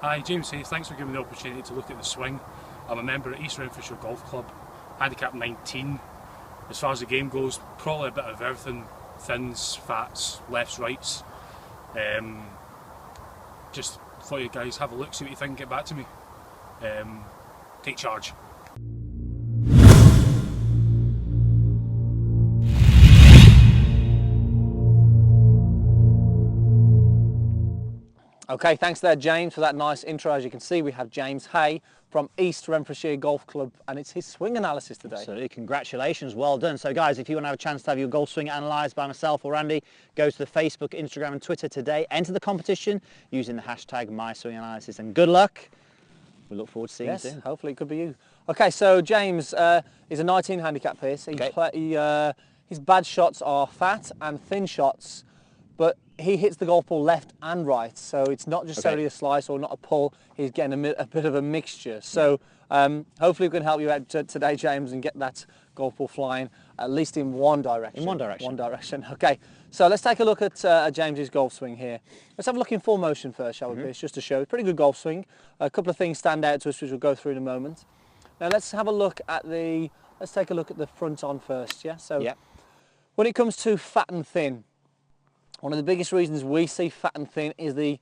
Hi, James Hayes. Thanks for giving me the opportunity to look at the swing. I'm a member at East Renfrewshire Golf Club, handicap 19. As far as the game goes, probably a bit of everything, thins, fats, lefts, rights. Just thought you guys have a look, see what you think, get back to me. Take charge. Okay, thanks there, James, for that nice intro. As you can see, we have James Hay from East Renfrewshire Golf Club, and it's his swing analysis today. Absolutely, congratulations, well done. So guys, if you want to have a chance to have your golf swing analysed by myself or Andy, go to the Facebook, Instagram and Twitter today, enter the competition using the hashtag MySwingAnalysis, and good luck. We look forward to seeing you soon. Hopefully it could be you. Okay, so James is a 19 handicap here. So his bad shots are fat and thin shots, but he hits the golf ball left and right, so it's not just solely a slice or not a pull. He's getting a bit of a mixture. So hopefully we can help you out today, James, and get that golf ball flying at least in one direction. In one direction. One direction. Okay, so let's take a look at James's golf swing here. Let's have a look in full motion first, shall we, Pierce, just to show. Pretty good golf swing. A couple of things stand out to us, which we'll go through in a moment. Now let's have a look at let's take a look at the front on first, yeah? So when it comes to fat and thin, one of the biggest reasons we see fat and thin is the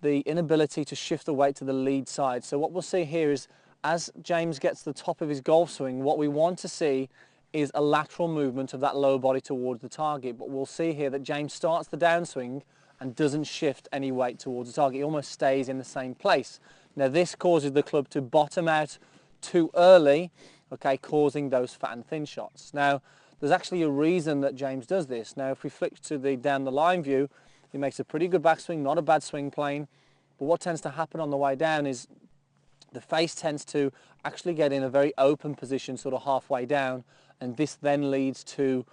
inability to shift the weight to the lead side. So what we'll see here is, as James gets to the top of his golf swing, what we want to see is a lateral movement of that lower body towards the target. But we'll see here that James starts the downswing and doesn't shift any weight towards the target. He almost stays in the same place. Now this causes the club to bottom out too early, okay, causing those fat and thin shots. Now, there's actually a reason that James does this. Now, if we flick to the down the line view, he makes a pretty good backswing, not a bad swing plane. But what tends to happen on the way down is the face tends to actually get in a very open position, sort of halfway down, and this then leads to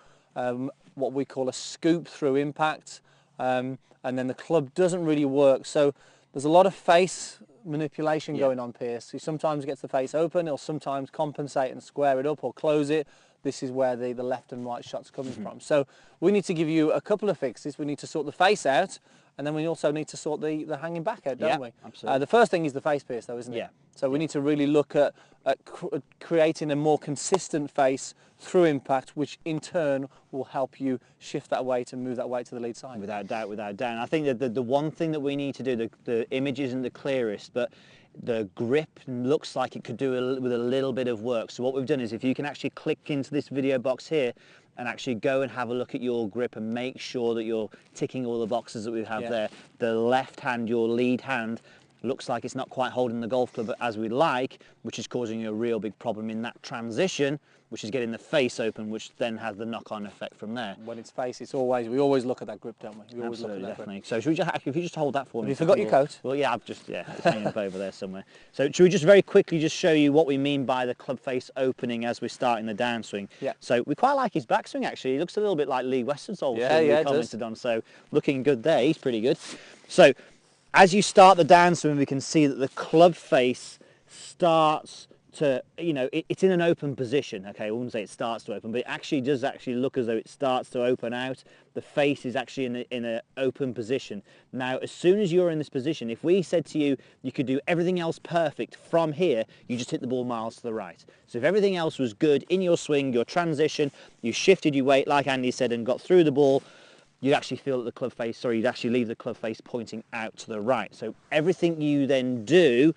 what we call a scoop through impact, and then the club doesn't really work. So there's a lot of face manipulation going on, Pierce. He sometimes gets the face open, he'll sometimes compensate and square it up or close it. This is where the left and right shots coming from. So we need to give you a couple of fixes. We need to sort the face out, and then we also need to sort the hanging back out, don't we? Absolutely. The first thing is the face, Pierce, though, isn't it? So we need to really look at creating a more consistent face through impact, which in turn will help you shift that weight and move that weight to the lead side. Without doubt, without doubt. And I think that the one thing that we need to do, the image isn't the clearest, but the grip looks like it could do with a little bit of work. So what we've done is, if you can actually click into this video box here and actually go and have a look at your grip and make sure that you're ticking all the boxes that we have there. The left hand, your lead hand, looks like it's not quite holding the golf club as we'd like, which is causing you a real big problem in that transition, which is getting the face open, which then has the knock-on effect from there. When it's face, we always look at that grip, don't we? We always Absolutely, look at that definitely. So should we just, if you just hold that for me. Have you forgot your coat? Well, yeah, it's hanging up over there somewhere. So should we just very quickly just show you what we mean by the club face opening as we're starting the downswing? Yeah. So we quite like his backswing, actually. He looks a little bit like Lee Western's old swing we commented on. So looking good there. He's pretty good. So as you start the downswing, we can see that the club face starts to, it's in an open position. Okay, I wouldn't say it starts to open, but it actually does look as though it starts to open out. The face is actually in an open position. Now, as soon as you're in this position, if we said to you, you could do everything else perfect from here, you just hit the ball miles to the right. So if everything else was good in your swing, your transition, you shifted your weight, like Andy said, and got through the ball, you'd actually feel that the club face, you'd actually leave the club face pointing out to the right. So everything you then do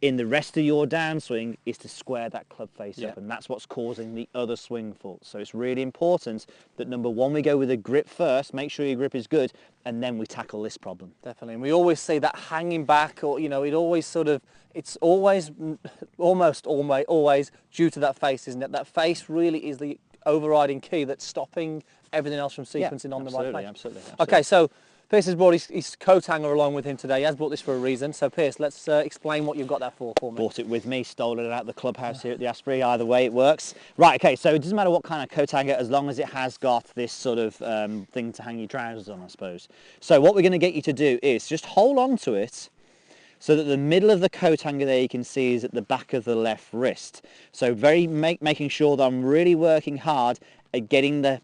in the rest of your downswing is to square that club face up, and that's what's causing the other swing faults. So it's really important that, number one, we go with a grip first, make sure your grip is good, and then we tackle this problem. Definitely, and we always see that hanging back, or it always it's always almost always due to that face, isn't it? That face really is the overriding key that's stopping everything else from sequencing on the right place. Absolutely. Okay, so Pierce has brought his coat hanger along with him today. He has brought this for a reason. So Pierce, let's explain what you've got that for me. Bought it with me, stole it out of the clubhouse here at the Asprey. Either way, it works. Right, okay, so it doesn't matter what kind of coat hanger, as long as it has got this sort of thing to hang your trousers on, I suppose. So what we're going to get you to do is just hold on to it, so that the middle of the coat hanger there, you can see, is at the back of the left wrist. So making sure that I'm really working hard at getting the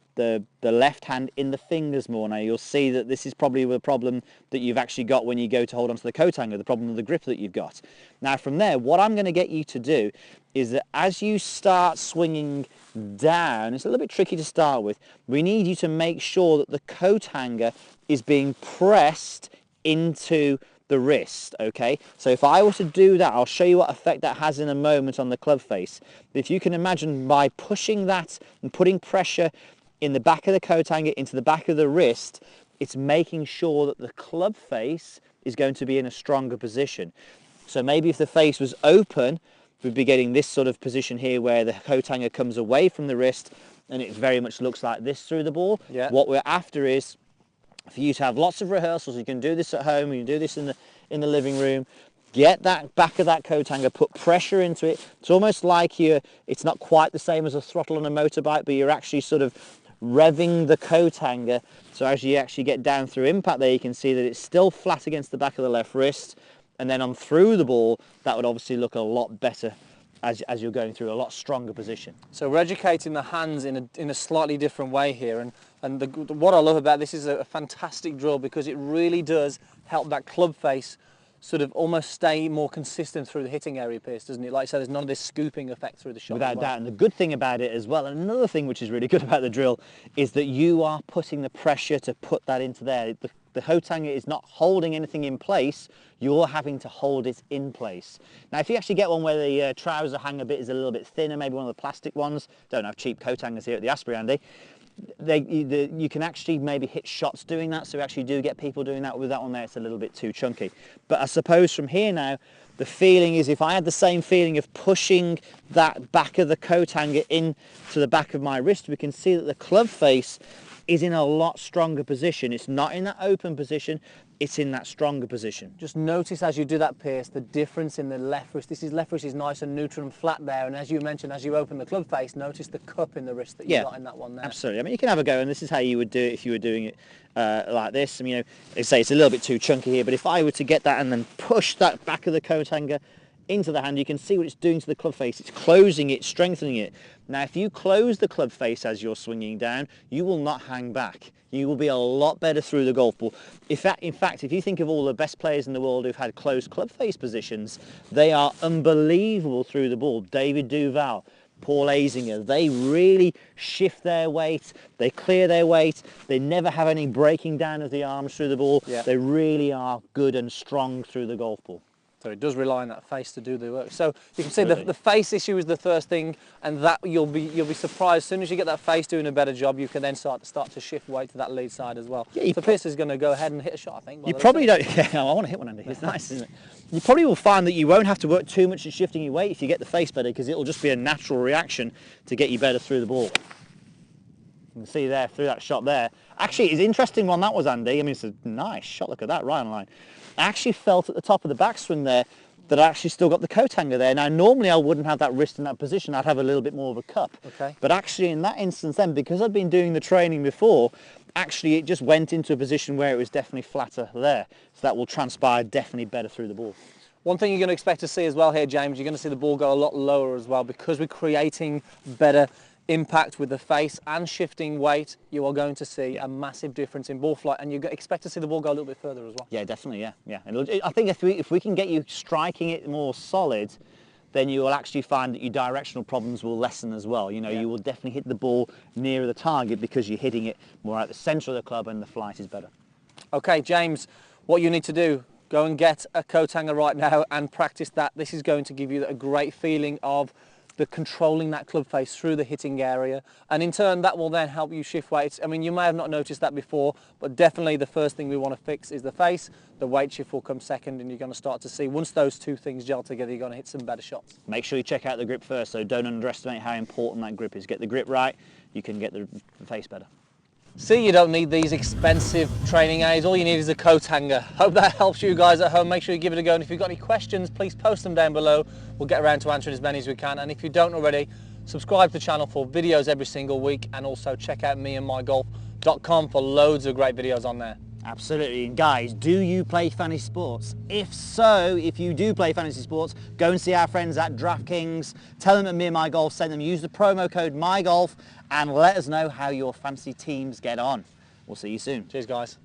left hand in the fingers more. Now you'll see that this is probably the problem that you've actually got when you go to hold onto the coat hanger, the problem with the grip that you've got. Now from there, what I'm going to get you to do is that as you start swinging down, it's a little bit tricky to start with, we need you to make sure that the coat hanger is being pressed into the wrist, okay? So if I were to do that, I'll show you what effect that has in a moment on the club face. If you can imagine, by pushing that and putting pressure in the back of the coat hanger into the back of the wrist, it's making sure that the club face is going to be in a stronger position. So maybe if the face was open, we'd be getting this sort of position here where the coat hanger comes away from the wrist and it very much looks like this through the ball. Yeah. What we're after is for you to have lots of rehearsals. You can do this at home, you can do this in the living room. Get that back of that coat hanger, put pressure into it. It's almost like it's not quite the same as a throttle on a motorbike, but you're actually sort of revving the coat hanger. So as you actually get down through impact there, you can see that it's still flat against the back of the left wrist. And then on through the ball, that would obviously look a lot better as you're going through a lot stronger position. So we're educating the hands in a slightly different way here, and what I love about this is a fantastic drill, because it really does help that club face sort of almost stay more consistent through the hitting area, Pierce, doesn't it? Like I said, there's none of this scooping effect through the shot. Without doubt, and the good thing about it as well, and another thing which is really good about the drill, is that you are putting the pressure to put that into there. The coat hanger is not holding anything in place, you're having to hold it in place. Now if you actually get one where the trouser hanger bit is a little bit thinner, maybe one of the plastic ones, don't have cheap coat hangers here at the Asprey, Andy, you can actually maybe hit shots doing that, so we actually do get people doing that. With that one there, it's a little bit too chunky. But I suppose from here now, the feeling is, if I had the same feeling of pushing that back of the coat hanger in to the back of my wrist, we can see that the club face is in a lot stronger position. It's not in that open position, it's in that stronger position. Just notice as you do that, Pierce, the difference in the left wrist. Left wrist is nice and neutral and flat there, and as you mentioned, as you open the club face, notice the cup in the wrist that you got in that one there. Absolutely. I mean, you can have a go, and this is how you would do it if you were doing it like this. I mean, they say it's a little bit too chunky here, but if I were to get that and then push that back of the coat hanger into the hand, you can see what it's doing to the club face. It's closing it, strengthening it. Now if you close the club face as you're swinging down, you will not hang back. You will be a lot better through the golf ball. In fact, if you think of all the best players in the world who've had closed club face positions, they are unbelievable through the ball. David Duval, Paul Azinger, they really shift their weight, they clear their weight, they never have any breaking down of the arms through the ball. Yeah. They really are good and strong through the golf ball. So it does rely on that face to do the work. So you can see the face issue is the first thing, and that you'll be surprised as soon as you get that face doing a better job, you can then start to shift weight to that lead side as well. Yeah, so Pierce is going to go ahead and hit a shot, I think. You probably don't. Yeah, I want to hit one, Andy. It's nice, isn't it? You probably will find that you won't have to work too much at shifting your weight if you get the face better, because it'll just be a natural reaction to get you better through the ball. You can see there through that shot there. Actually, it's an interesting one that was, Andy. I mean, it's a nice shot. Look at that, right on line. I actually felt at the top of the backswing there that I actually still got the coat hanger there. Now, normally I wouldn't have that wrist in that position. I'd have a little bit more of a cup. Okay. But actually in that instance then, because I'd been doing the training before, actually it just went into a position where it was definitely flatter there. So that will transpire definitely better through the ball. One thing you're going to expect to see as well here, James, you're going to see the ball go a lot lower as well, because we're creating better impact with the face and shifting weight. You are going to see a massive difference in ball flight, and you expect to see the ball go a little bit further as well. Yeah, definitely, yeah. And I think if we can get you striking it more solid, then you will actually find that your directional problems will lessen as well. You will definitely hit the ball nearer the target because you're hitting it more at the centre of the club and the flight is better. Okay, James, what you need to do, go and get a coat hanger right now and practice that. This is going to give you a great feeling of controlling that club face through the hitting area, and in turn that will then help you shift weights. I mean, you may have not noticed that before, but definitely the first thing we want to fix is the face. The weight shift will come second, and you're going to start to see, once those two things gel together, you're going to hit some better shots. Make sure you check out the grip first, so don't underestimate how important that grip is. Get the grip right, you can get the face better. See, you don't need these expensive training aids. All you need is a coat hanger. Hope that helps you guys at home. Make sure you give it a go, and if you've got any questions, please post them down below. We'll get around to answering as many as we can. And if you don't already, subscribe to the channel for videos every single week, and also check out meandmygolf.com for loads of great videos on there. Absolutely. And guys, do you play fantasy sports? If so, if you do play fantasy sports, go and see our friends at DraftKings. Tell them that Me and My Golf sent them. Use the promo code MyGolf and let us know how your fantasy teams get on. We'll see you soon. Cheers, guys.